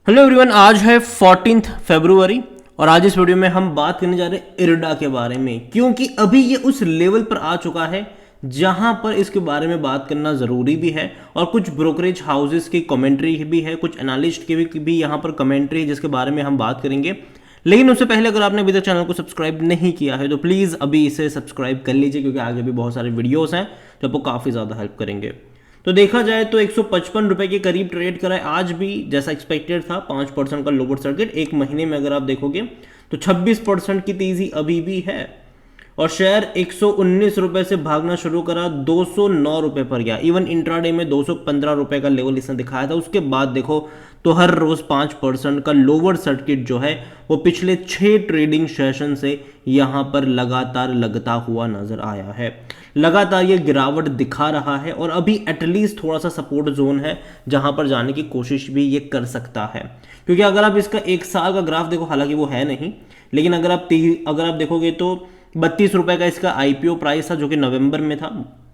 Hello everyone, आज है 14 फरवरी और आज इस वीडियो में हम बात करने जा रहे हैं इरडा के बारे में, क्योंकि अभी ये उस लेवल पर आ चुका है जहां पर इसके बारे में बात करना ज़रूरी भी है। और कुछ ब्रोकरेज हाउसेस की कमेंट्री भी है, कुछ एनालिस्ट की भी यहाँ पर कमेंट्री है जिसके बारे में हम बात करेंगे। लेकिन उससे पहले अगर आपने अभी तक चैनल को सब्सक्राइब नहीं किया है तो प्लीज़ अभी इसे सब्सक्राइब कर लीजिए, क्योंकि आगे भी बहुत सारे वीडियोज़ हैं जो आपको काफ़ी ज़्यादा हेल्प करेंगे। तो देखा जाए तो 155 रुपए के करीब ट्रेड करा है आज भी, जैसा एक्सपेक्टेड था। 5% का लोअर सर्किट एक महीने में अगर आप देखोगे तो 26% की तेजी अभी भी है। और शेयर 119 रुपए से भागना शुरू करा, 209 रुपए पर गया। इवन इंट्राडे में 215 रुपए का लेवल इसने दिखाया था। उसके बाद देखो तो हर रोज 5% का लोअर सर्किट जो है वो पिछले 6 ट्रेडिंग सेशन से यहां पर लगातार लगता हुआ नजर आया है। लगातार ये गिरावट दिखा रहा है और अभी एटलीस्ट थोड़ा सा सपोर्ट जोन है जहां पर जाने की कोशिश भी ये कर सकता है। क्योंकि अगर आप इसका एक साल का ग्राफ देखो, हालांकि वो है नहीं, लेकिन अगर आप देखोगे तो 32 रुपए का इसका आईपीओ प्राइस था जो कि नवंबर में था,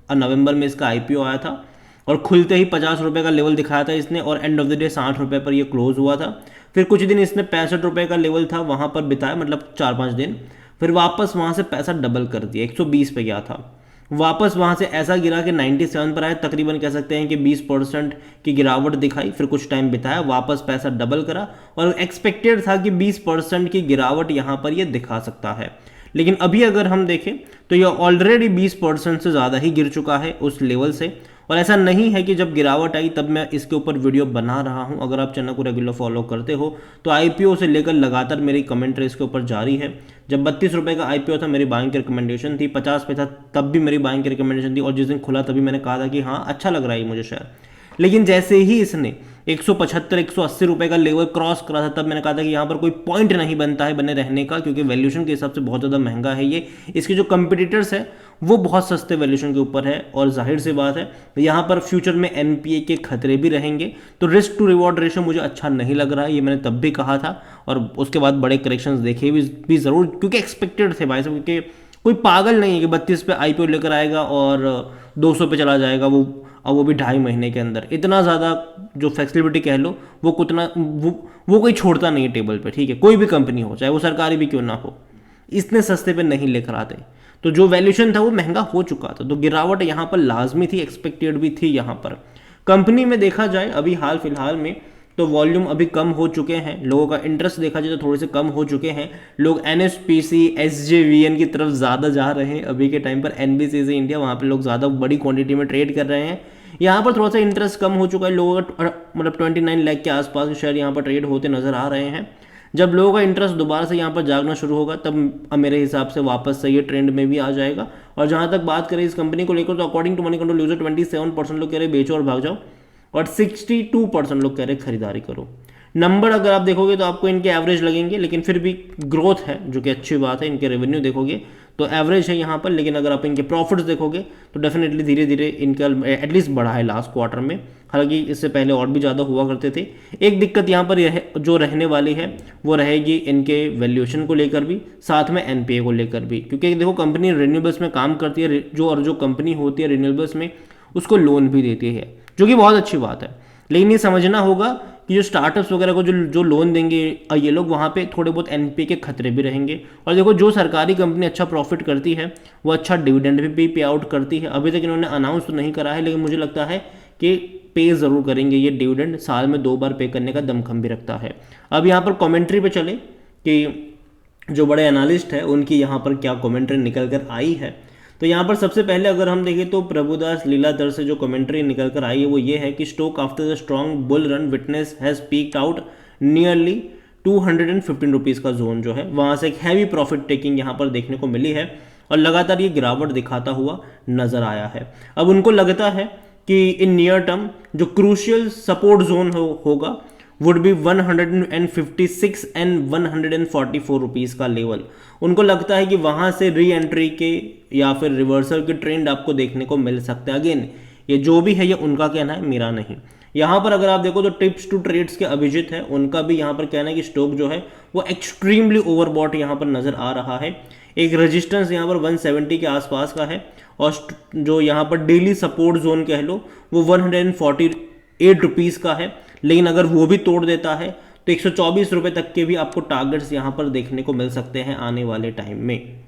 और नवंबर में इसका आईपीओ आया था और खुलते ही 50 रुपए का लेवल दिखाया था इसने, और एंड ऑफ द डे 60 रुपए पर ये क्लोज हुआ था। फिर कुछ दिन इसने 65 रुपए का लेवल था वहां पर बिताया, मतलब 4-5 दिन। फिर वापस वहां से पैसा डबल कर दिया, 120 पे गया था। वापस वहां से ऐसा गिरा कि 97 पर आया, तकरीबन कह सकते हैं कि 20% की गिरावट दिखाई। फिर कुछ टाइम बिताया, वापस पैसा डबल करा और एक्सपेक्टेड था कि 20% की गिरावट यहां पर ये दिखा सकता है। लेकिन अभी अगर हम देखें तो ये ऑलरेडी 20% से ज़्यादा ही गिर चुका है उस लेवल से। और ऐसा नहीं है कि जब गिरावट आई तब मैं इसके ऊपर वीडियो बना रहा हूं। अगर आप चैनल को रेगुलर फॉलो करते हो तो आईपीओ से लेकर लगातार मेरी कमेंट्री इसके ऊपर जारी है। जब 32 रुपए का आईपीओ था मेरी बाइंग की रिकमेंडेशन थी, 50 पे था तब भी मेरी बाइंग की रिकमेंडेशन थी, और जिस दिन खुला तभी मैंने कहा था कि हाँ अच्छा लग रहा है मुझे शेयर। लेकिन जैसे ही इसने 175-180 रुपए का लेवल क्रॉस करा था तब मैंने कहा था कि यहाँ पर कोई पॉइंट नहीं बनता है बने रहने का, क्योंकि वैल्यूएशन के हिसाब से बहुत ज़्यादा महंगा है ये। इसके जो कंपटीटर्स है वो बहुत सस्ते वैल्यूएशन के ऊपर है, और जाहिर सी बात है यहाँ पर फ्यूचर में एनपीए के खतरे भी रहेंगे। तो रिस्क टू रिवॉर्ड रेशियो मुझे अच्छा नहीं लग रहा है, ये मैंने तब भी कहा था। और उसके बाद बड़े करेक्शंस देखे भी ज़रूर, क्योंकि एक्सपेक्टेड थे भाई साहब, क्योंकि कोई पागल नहीं है कि 32 पे आईपीओ लेकर आएगा और 200 पे चला जाएगा वो, और वो भी 2.5 महीने के अंदर। इतना ज़्यादा जो फ्लेक्सिबिलिटी कह लो वो वो कोई छोड़ता नहीं है टेबल पे, ठीक है, कोई भी कंपनी हो, चाहे वो सरकारी भी क्यों ना हो, इतने सस्ते पे नहीं लेकर आते। तो जो वैल्यूएशन था वो महंगा हो चुका था, तो गिरावट यहाँ पर लाजमी थी, एक्सपेक्टेड भी थी। यहाँ पर कंपनी में देखा जाए अभी हाल फिलहाल में तो वॉल्यूम अभी कम हो चुके हैं, लोगों का इंटरेस्ट देखा जाए तो थोड़े से कम हो चुके हैं। लोग एनएसपीसी एसजेवीएन की तरफ ज़्यादा जा रहे हैं अभी के टाइम पर, एनबीसीसी इंडिया, वहाँ पे लोग ज़्यादा बड़ी क्वांटिटी में ट्रेड कर रहे हैं। यहाँ पर थोड़ा सा इंटरेस्ट कम हो चुका है लोगों का, मतलब 29 लाख के आसपास शेयर यहाँ पर ट्रेड होते नजर आ रहे हैं। जब लोगों का इंटरेस्ट दोबारा से यहाँ पर जागना शुरू होगा तब मेरे हिसाब से वापस से ये ट्रेंड में भी आ जाएगा। और जहाँ तक बात करें इस कंपनी को लेकर तो according to Moneycontrol user 27% लोग कह रहे बेचो और भाग जाओ, और 62% लोग कह रहे खरीदारी करो। नंबर अगर आप देखोगे तो आपको इनके एवरेज लगेंगे, लेकिन फिर भी ग्रोथ है जो कि अच्छी बात है। इनके रेवेन्यू देखोगे तो एवरेज है यहाँ पर, लेकिन अगर आप इनके प्रॉफिट्स देखोगे तो डेफिनेटली धीरे धीरे इनका एटलीस्ट बढ़ा है लास्ट क्वार्टर में, हालांकि इससे पहले और भी ज़्यादा हुआ करते थे। एक दिक्कत यहाँ पर जो रहने वाली है वो रहेगी इनके वैल्यूएशन को लेकर भी, साथ में एनपीए को लेकर भी। क्योंकि देखो कंपनी रिन्यूएबल्स में काम करती है, जो कंपनी होती है रिन्यूएबल्स में उसको लोन भी देती है, जो कि बहुत अच्छी बात है। लेकिन ये समझना होगा कि जो स्टार्टअप्स वगैरह को जो लोन देंगे ये लोग, वहाँ पे थोड़े बहुत एनपीए के खतरे भी रहेंगे। और देखो जो सरकारी कंपनी अच्छा प्रॉफिट करती है वो अच्छा डिविडेंड भी पे आउट करती है। अभी तक इन्होंने अनाउंस तो नहीं करा है, लेकिन मुझे लगता है कि पे ज़रूर करेंगे ये डिविडेंड, साल में 2 बार पे करने का दमखम भी रखता है। अब यहाँ पर कॉमेंट्री पे चले कि जो बड़े एनालिस्ट है उनकी यहाँ पर क्या कॉमेंट्री निकल कर आई है। तो यहाँ पर सबसे पहले अगर हम देखें तो प्रभुदास लीलाधर से जो कमेंट्री निकल कर आई है वो ये है कि stock after the strong bull run witness has peaked out nearly 215 rupees का जोन जो है वहाँ से एक हैवी प्रॉफिट टेकिंग यहाँ पर देखने को मिली है, और लगातार ये गिरावट दिखाता हुआ नजर आया है। अब उनको लगता है कि इन नियर टर्म जो क्रूशियल सपोर्ट जोन होगा वुड बी 156 एंड 144 रुपीज़ का लेवल। उनको लगता है कि वहाँ से री एंट्री के या फिर रिवर्सल के ट्रेंड आपको देखने को मिल सकते हैं। अगेन ये जो भी है ये उनका कहना है, मेरा नहीं। यहाँ पर अगर आप देखो तो टिप्स टू ट्रेड्स के अभिजीत है, उनका भी यहाँ पर कहना है कि स्टॉक जो है वो एक्सट्रीमली ओवरबॉट यहाँ पर नजर आ रहा है। एक रेजिस्टेंस यहाँ पर 170 के आसपास का है, और जो यहाँ पर डेली सपोर्ट जोन कह लो वो 148 रुपीज़ का है। लेकिन अगर वो भी तोड़ देता है तो 124 रुपये तक के भी आपको टारगेट्स यहाँ पर देखने को मिल सकते हैं आने वाले टाइम में।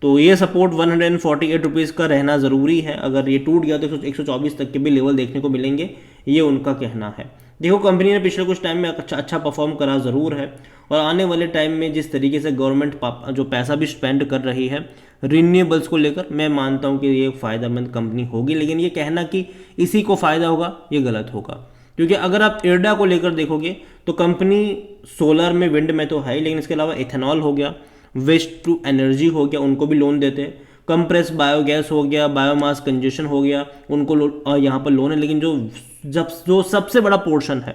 तो ये सपोर्ट 148 रुपीज़ का रहना ज़रूरी है, अगर ये टूट गया तो 124 तक के भी लेवल देखने को मिलेंगे, ये उनका कहना है। देखो कंपनी ने पिछले कुछ टाइम में अच्छा परफॉर्म करा ज़रूर है, और आने वाले टाइम में जिस तरीके से गवर्नमेंट जो पैसा भी स्पेंड कर रही है रिन्यूएबल्स को लेकर, मैं मानता हूँ कि ये फ़ायदेमंद कंपनी होगी। लेकिन ये कहना कि इसी को फ़ायदा होगा, ये गलत होगा, क्योंकि अगर आप इर्डा को लेकर देखोगे तो कंपनी सोलर में, विंड में तो है ही, लेकिन इसके अलावा इथेनॉल हो गया, वेस्ट टू एनर्जी हो गया, उनको भी लोन देते हैं, कंप्रेस बायोगैस हो गया, बायोमास कंजन हो गया, उनको यहाँ पर लोन है। लेकिन जो सबसे बड़ा पोर्शन है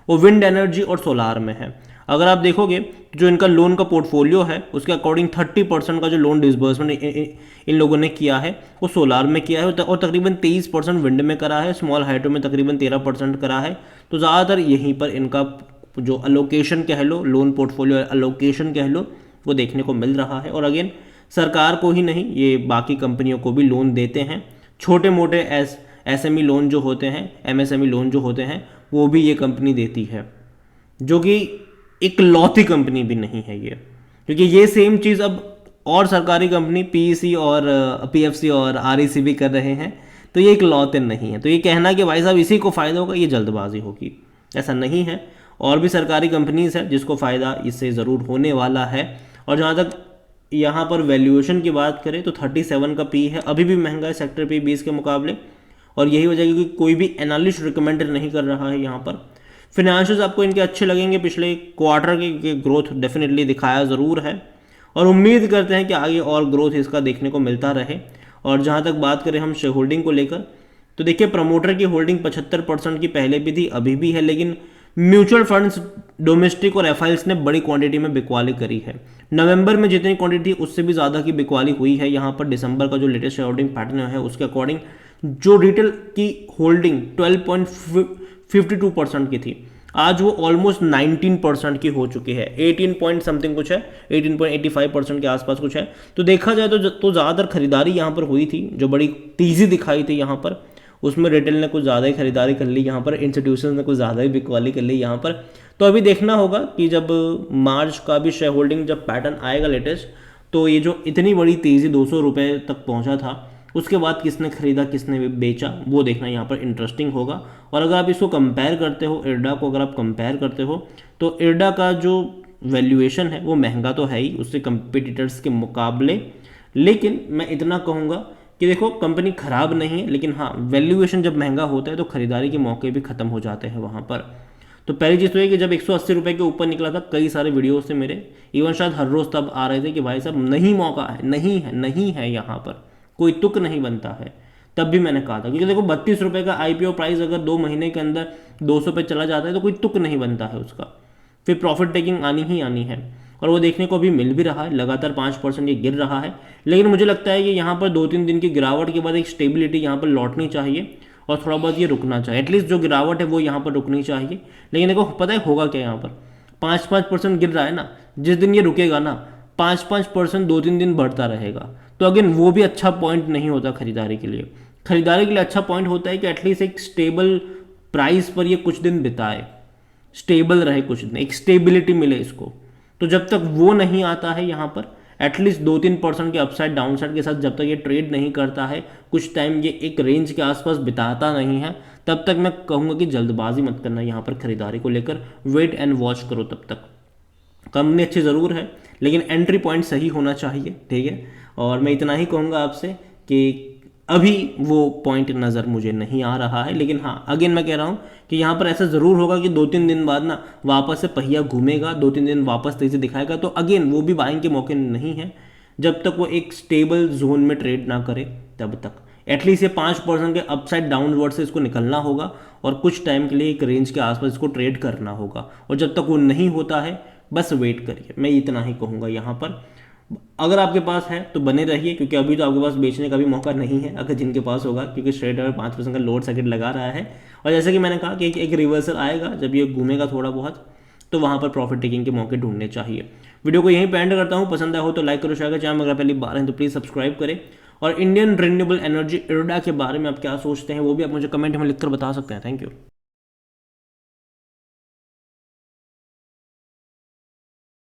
वो विंड एनर्जी और सोलार में है। अगर आप देखोगे जो इनका लोन का पोर्टफोलियो है उसके अकॉर्डिंग 30% का जो लोन डिसबर्समेंट इन लोगों ने किया है वो सोलार में किया है, और तकरीबन 23% विंड में करा है, स्मॉल हाइड्रो में तकरीबन 13% करा है। तो ज़्यादातर यहीं पर इनका जो अलोकेशन कह लो, लोन पोर्टफोलियो अलोकेशन कह लो, वो देखने को मिल रहा है। और अगेन सरकार को ही नहीं, ये बाकी कंपनियों को भी लोन देते हैं, छोटे मोटे एसएमई लोन जो होते हैं, एमएसएमई लोन जो होते हैं, वो भी ये कंपनी देती है, जो कि एक लौती कंपनी भी नहीं है ये, क्योंकि ये सेम चीज़ अब और सरकारी कंपनी पीईसी और पीएफसी और आरईसी भी कर रहे हैं, तो ये एक लौते नहीं है। तो ये कहना कि भाई साहब इसी को फ़ायदा होगा, ये जल्दबाजी होगी, ऐसा नहीं है। और भी सरकारी कंपनीज है जिसको फ़ायदा इससे ज़रूर होने वाला है। और जहाँ तक यहाँ पर वैल्यूएशन की बात करें तो 37 का पी है, अभी भी महंगा है सेक्टर पी 20 के मुकाबले, और यही वजह है क्योंकि कोई भी एनालिस्ट रिकमेंडेड नहीं कर रहा है यहाँ पर। फिनेंशियल्स आपको इनके अच्छे लगेंगे, पिछले क्वार्टर के ग्रोथ डेफिनेटली दिखाया ज़रूर है, और उम्मीद करते हैं कि आगे और ग्रोथ इसका देखने को मिलता रहे। और जहाँ तक बात करें हम शेयर होल्डिंग को लेकर, तो देखिए प्रमोटर की होल्डिंग 75% की पहले भी थी, अभी भी है, लेकिन म्यूचुअल फंड्स डोमेस्टिक और एफआईएल्स ने बड़ी क्वांटिटी में बिकवाली करी है। नवंबर में जितनी क्वांटिटी थी उससे भी ज़्यादा की बिकवाली हुई है। यहाँ पर दिसंबर का जो लेटेस्ट होल्डिंग पैटर्न है उसके अकॉर्डिंग जो रिटेल की होल्डिंग 12.52% की थी, आज वो ऑलमोस्ट 19% की हो चुकी है, 18 पॉइंट समथिंग कुछ है, 18.85% के आसपास कुछ है। तो देखा जाए तो ज़्यादातर खरीदारी यहाँ पर हुई थी, जो बड़ी तेज़ी दिखाई थी यहाँ पर, उसमें रिटेल ने कुछ ज़्यादा ही खरीदारी कर ली, यहाँ पर इंस्टीट्यूशन ने कुछ ज़्यादा ही बिकवाली कर ली यहाँ पर। तो अभी देखना होगा कि जब मार्च का भी शेयर होल्डिंग जब पैटर्न आएगा लेटेस्ट, तो ये जो इतनी बड़ी तेज़ी 200 रुपये तक पहुँचा था, उसके बाद किसने खरीदा किसने बेचा, वो देखना यहाँ पर इंटरेस्टिंग होगा। और अगर आप इसको कंपेयर करते हो इर्डा को, अगर आप कंपेयर करते हो तो इर्डा का जो वैल्यूएशन है वो महंगा तो है ही उससे कंपिटिटर्स के मुकाबले, लेकिन मैं इतना कहूँगा कि देखो कंपनी ख़राब नहीं है, लेकिन हाँ वैल्यूएशन जब महंगा होता है तो ख़रीदारी के मौके भी ख़त्म हो जाते हैं वहाँ पर। तो पहली चीज़ तो है कि जब 180 रुपये के ऊपर निकला था, कई सारे वीडियोस से मेरे, इवन शायद हर रोज़ तब आ रहे थे कि भाई साहब नहीं मौका है, नहीं है यहाँ पर कोई तुक नहीं बनता है, तब भी मैंने कहा था। क्योंकि देखो 32 रुपये का आईपीओ प्राइस अगर 2 महीने के अंदर 200 पे चला जाता है तो कोई तुक नहीं बनता है उसका, फिर प्रॉफिट टेकिंग आनी ही आनी है। और वो देखने को अभी मिल भी रहा है, लगातार 5% ये गिर रहा है। लेकिन मुझे लगता है कि यहाँ पर 2-3 दिन की गिरावट के बाद एक स्टेबिलिटी यहाँ पर लौटनी चाहिए और थोड़ा बहुत ये रुकना चाहिए, एटलीस्ट जो गिरावट है वो यहाँ पर रुकनी चाहिए। लेकिन देखो पता है होगा क्या, यहाँ पर 5% गिर रहा है ना, जिस दिन ये रुकेगा ना 5% 2-3 दिन बढ़ता रहेगा, तो अगेन वो भी अच्छा पॉइंट नहीं होता खरीदारी के लिए। खरीदारी के लिए अच्छा पॉइंट होता है कि एटलीस्ट एक स्टेबल प्राइस पर ये कुछ दिन बिताए, स्टेबल रहे कुछ दिन, एक स्टेबिलिटी मिले इसको। तो जब तक वो नहीं आता है यहाँ पर एटलीस्ट 2-3% के अपसाइड डाउनसाइड के साथ जब तक ये ट्रेड नहीं करता है, कुछ टाइम ये एक रेंज के आसपास बिताता नहीं है, तब तक मैं कहूँगा कि जल्दबाजी मत करना यहाँ पर खरीदारी को लेकर, वेट एंड वॉच करो तब तक। कंपनी अच्छी ज़रूर है लेकिन एंट्री पॉइंट सही होना चाहिए, ठीक है। और मैं इतना ही कहूँगा आपसे कि अभी वो पॉइंट नज़र मुझे नहीं आ रहा है। लेकिन हाँ अगेन मैं कह रहा हूँ कि यहाँ पर ऐसा ज़रूर होगा कि 2-3 दिन बाद ना वापस से पहिया घूमेगा, 2-3 दिन वापस तेज़ी दिखाएगा, तो अगेन वो भी बाइंग के मौके नहीं है जब तक वो एक स्टेबल जोन में ट्रेड ना करे, तब तक एटलीस्ट ये 5% के अपसाइड डाउनवर्ड से इसको निकलना होगा और कुछ टाइम के लिए एक रेंज के आसपास इसको ट्रेड करना होगा। और जब तक वो नहीं होता है बस वेट करिए, मैं इतना ही कहूँगा यहाँ पर। अगर आपके पास है तो बने रहिए, क्योंकि अभी तो आपके पास बेचने का भी मौका नहीं है अगर जिनके पास होगा, क्योंकि स्ट्रेट अवे 5% का लोड सर्किट लगा रहा है। और जैसे कि मैंने कहा कि एक रिवर्सल आएगा, जब ये घूमेगा थोड़ा बहुत, तो वहाँ पर प्रॉफिट टेकिंग के मौके ढूंढने चाहिए। वीडियो को यहीं पे एंड करता हूँ, पसंद आया हो तो लाइक करो, शेयर करो, चैनल अगर पहली बार हैं तो प्लीज़ सब्सक्राइब करें। और इंडियन रिन्यूएबल एनर्जी इर्डा के बारे में आप क्या सोचते हैं वो भी आप मुझे कमेंट में लिखकर बता सकते हैं। Thank you.